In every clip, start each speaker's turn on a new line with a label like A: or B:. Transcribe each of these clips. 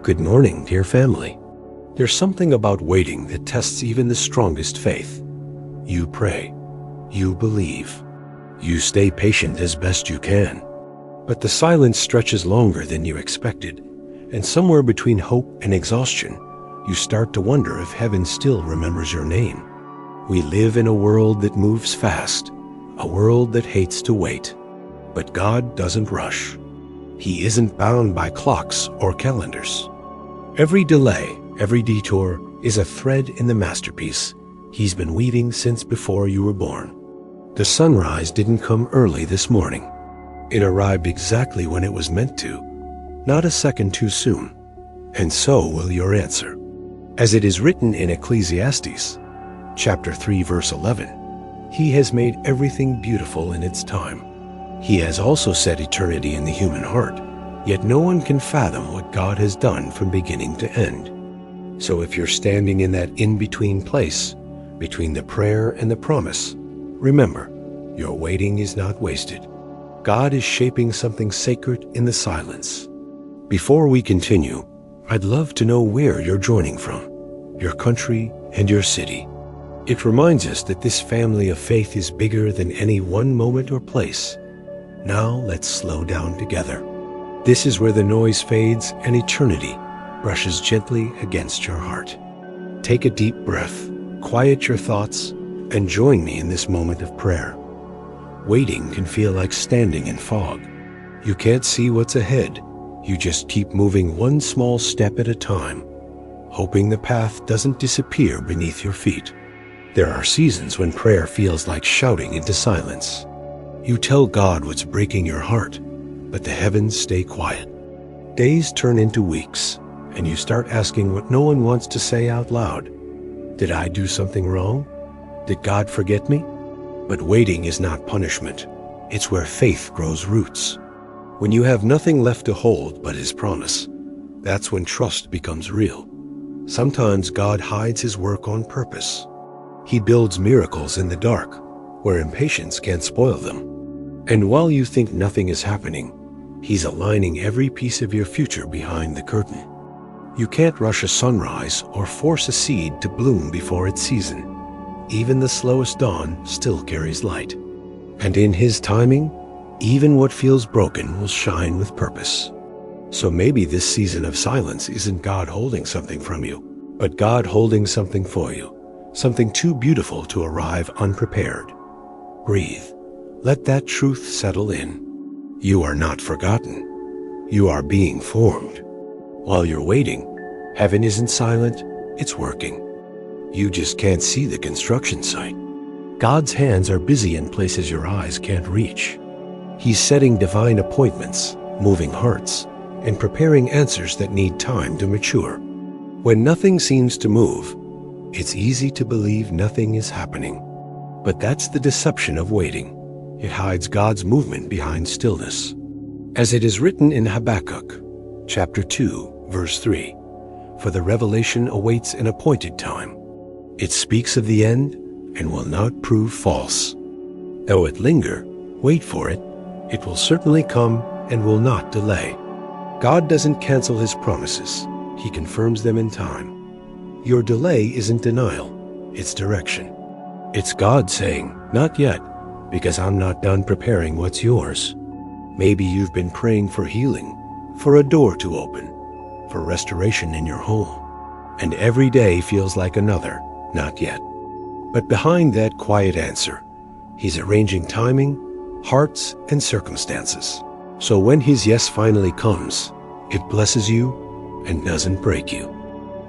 A: Good morning, dear family. There's something about waiting that tests even the strongest faith. You pray. You believe. You stay patient as best you can. But the silence stretches longer than you expected, and somewhere between hope and exhaustion, you start to wonder if heaven still remembers your name. We live in a world that moves fast, a world that hates to wait. But God doesn't rush. He isn't bound by clocks or calendars. Every delay, every detour is a thread in the masterpiece He's been weaving since before you were born. The sunrise didn't come early this morning. It arrived exactly when it was meant to, not a second too soon. And so will your answer. As it is written in Ecclesiastes, chapter 3, verse 11, He has made everything beautiful in its time. He has also set eternity in the human heart, yet no one can fathom what God has done from beginning to end. So if you're standing in that in-between place, between the prayer and the promise, remember, your waiting is not wasted. God is shaping something sacred in the silence. Before we continue, I'd love to know where you're joining from, your country and your city. It reminds us that this family of faith is bigger than any one moment or place. Now let's slow down together. This is where the noise fades and eternity brushes gently against your heart. Take a deep breath, quiet your thoughts, and join me in this moment of prayer. Waiting can feel like standing in fog. You can't see what's ahead. You just keep moving one small step at a time, hoping the path doesn't disappear beneath your feet. There are seasons when prayer feels like shouting into silence. You tell God what's breaking your heart, but the heavens stay quiet. Days turn into weeks, and you start asking what no one wants to say out loud. Did I do something wrong? Did God forget me? But waiting is not punishment. It's where faith grows roots. When you have nothing left to hold but His promise, that's when trust becomes real. Sometimes God hides His work on purpose. He builds miracles in the dark, where impatience can't spoil them. And while you think nothing is happening, He's aligning every piece of your future behind the curtain. You can't rush a sunrise or force a seed to bloom before its season. Even the slowest dawn still carries light. And in His timing, even what feels broken will shine with purpose. So maybe this season of silence isn't God holding something from you, but God holding something for you, something too beautiful to arrive unprepared. Breathe. Let that truth settle in. You are not forgotten. You are being formed. While you're waiting, heaven isn't silent, it's working. You just can't see the construction site. God's hands are busy in places your eyes can't reach. He's setting divine appointments, moving hearts, and preparing answers that need time to mature. When nothing seems to move, it's easy to believe nothing is happening. But that's the deception of waiting. It hides God's movement behind stillness. As it is written in Habakkuk, chapter 2, verse 3, For the revelation awaits an appointed time. It speaks of the end and will not prove false. Though it linger, wait for it. It will certainly come and will not delay. God doesn't cancel His promises. He confirms them in time. Your delay isn't denial, it's direction. It's God saying, not yet, because I'm not done preparing what's yours. Maybe you've been praying for healing, for a door to open, for restoration in your home. And every day feels like another, not yet. But behind that quiet answer, He's arranging timing, hearts, and circumstances. So when His yes finally comes, it blesses you and doesn't break you.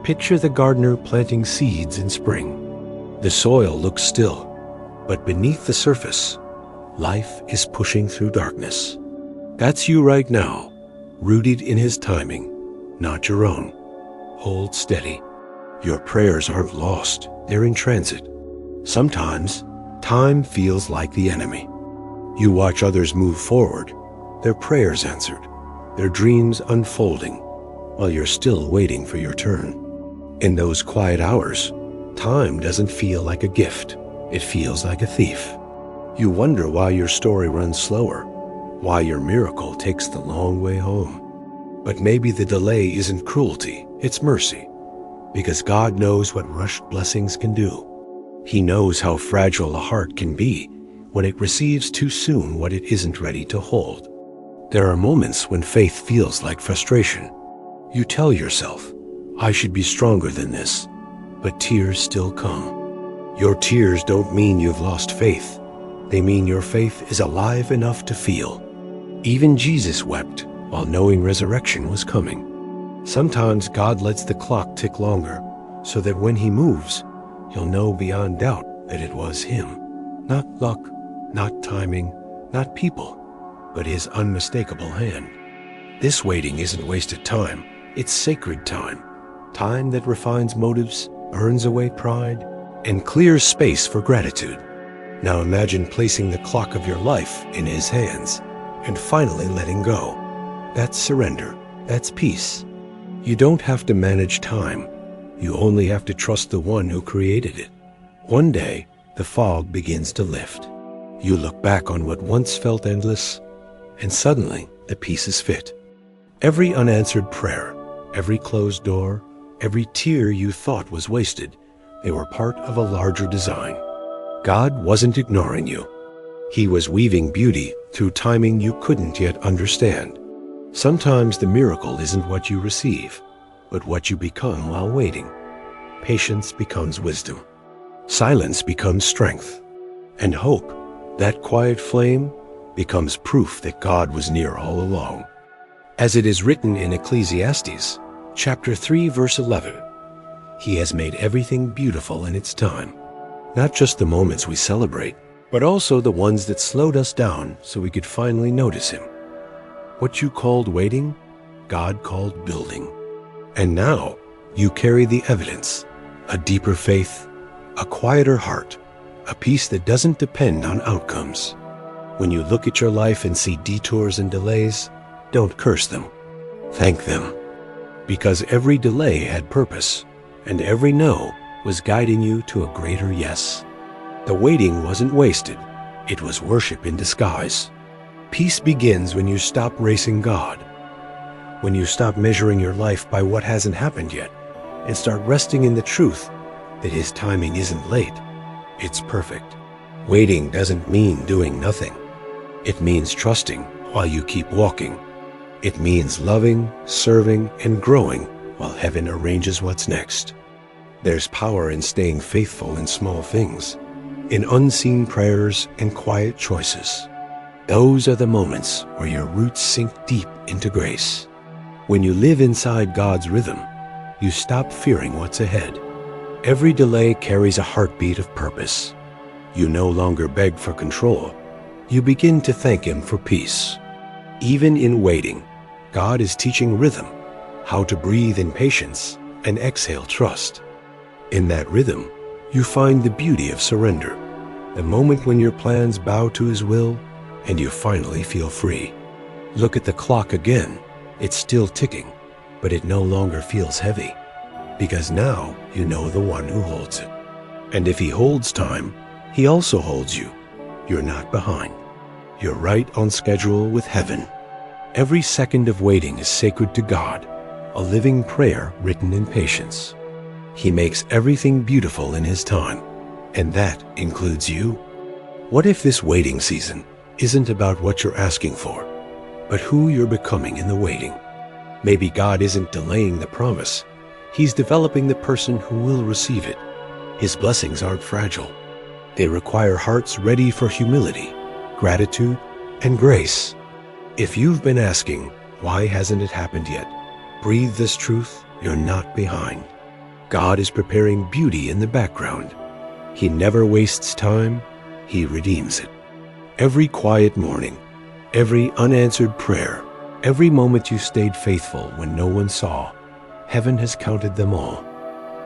A: Picture the gardener planting seeds in spring. The soil looks still, but beneath the surface, life is pushing through darkness. That's you right now, rooted in His timing, not your own. Hold steady. Your prayers aren't lost, they're in transit. Sometimes, time feels like the enemy. You watch others move forward, their prayers answered, their dreams unfolding, while you're still waiting for your turn. In those quiet hours, time doesn't feel like a gift. It feels like a thief. You wonder why your story runs slower, why your miracle takes the long way home. But maybe the delay isn't cruelty, it's mercy, because God knows what rushed blessings can do. He knows how fragile a heart can be when it receives too soon what it isn't ready to hold. There are moments when faith feels like frustration. You tell yourself, I should be stronger than this, but tears still come. Your tears don't mean you've lost faith. They mean your faith is alive enough to feel. Even Jesus wept while knowing resurrection was coming. Sometimes God lets the clock tick longer so that when He moves, you'll know beyond doubt that it was Him. Not luck, not timing, not people, but His unmistakable hand. This waiting isn't wasted time, it's sacred time. Time that refines motives, burns away pride, and clears space for gratitude. Now imagine placing the clock of your life in His hands and finally letting go. That's surrender. That's peace. You don't have to manage time. You only have to trust the one who created it. One day, the fog begins to lift. You look back on what once felt endless, and suddenly the pieces fit. Every unanswered prayer, every closed door, every tear you thought was wasted, they were part of a larger design. God wasn't ignoring you. He was weaving beauty through timing you couldn't yet understand. Sometimes the miracle isn't what you receive, but what you become while waiting. Patience becomes wisdom. Silence becomes strength. And hope, that quiet flame, becomes proof that God was near all along. As it is written in Ecclesiastes, chapter 3, verse 11, He has made everything beautiful in its time. Not just the moments we celebrate, but also the ones that slowed us down so we could finally notice Him. What you called waiting, God called building. And now you carry the evidence, a deeper faith, a quieter heart, a peace that doesn't depend on outcomes. When you look at your life and see detours and delays, don't curse them. Thank them. Because every delay had purpose, and every no was guiding you to a greater yes. The waiting wasn't wasted. It was worship in disguise. Peace begins when you stop racing God, when you stop measuring your life by what hasn't happened yet, and start resting in the truth that His timing isn't late, it's perfect. Waiting doesn't mean doing nothing. It means trusting while you keep walking. It means loving, serving, and growing while heaven arranges what's next. There's power in staying faithful in small things, in unseen prayers and quiet choices. Those are the moments where your roots sink deep into grace. When you live inside God's rhythm, you stop fearing what's ahead. Every delay carries a heartbeat of purpose. You no longer beg for control. You begin to thank Him for peace. Even in waiting, God is teaching rhythm, how to breathe in patience and exhale trust. In that rhythm, you find the beauty of surrender, the moment when your plans bow to His will and you finally feel free. Look at the clock again. It's still ticking, but it no longer feels heavy, because now you know the one who holds it. And if He holds time, He also holds you. You're not behind. You're right on schedule with heaven. Every second of waiting is sacred to God, a living prayer written in patience. He makes everything beautiful in His time, and that includes you. What if this waiting season isn't about what you're asking for, but who you're becoming in the waiting? Maybe God isn't delaying the promise. He's developing the person who will receive it. His blessings aren't fragile. They require hearts ready for humility, gratitude, and grace. If you've been asking, why hasn't it happened yet? Breathe this truth, you're not behind. God is preparing beauty in the background. He never wastes time, He redeems it. Every quiet morning, every unanswered prayer, every moment you stayed faithful when no one saw, heaven has counted them all.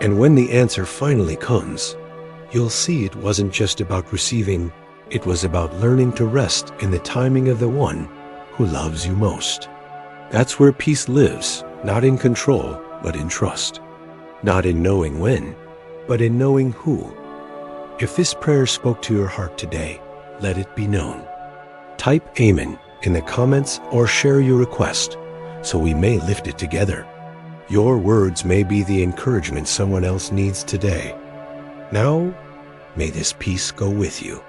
A: And when the answer finally comes, you'll see it wasn't just about receiving, it was about learning to rest in the timing of the one who loves you most. That's where peace lives, not in control, but in trust. Not in knowing when, but in knowing who. If this prayer spoke to your heart today, let it be known. Type Amen in the comments or share your request so we may lift it together. Your words may be the encouragement someone else needs today. Now, may this peace go with you.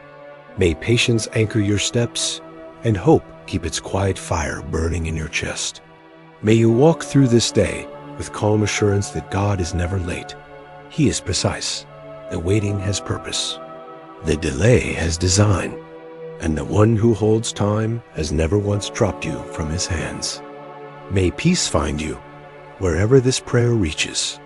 A: May patience anchor your steps, and hope keep its quiet fire burning in your chest. May you walk through this day with calm assurance that God is never late. He is precise. The waiting has purpose. The delay has design. And the one who holds time has never once dropped you from his hands. May peace find you wherever this prayer reaches.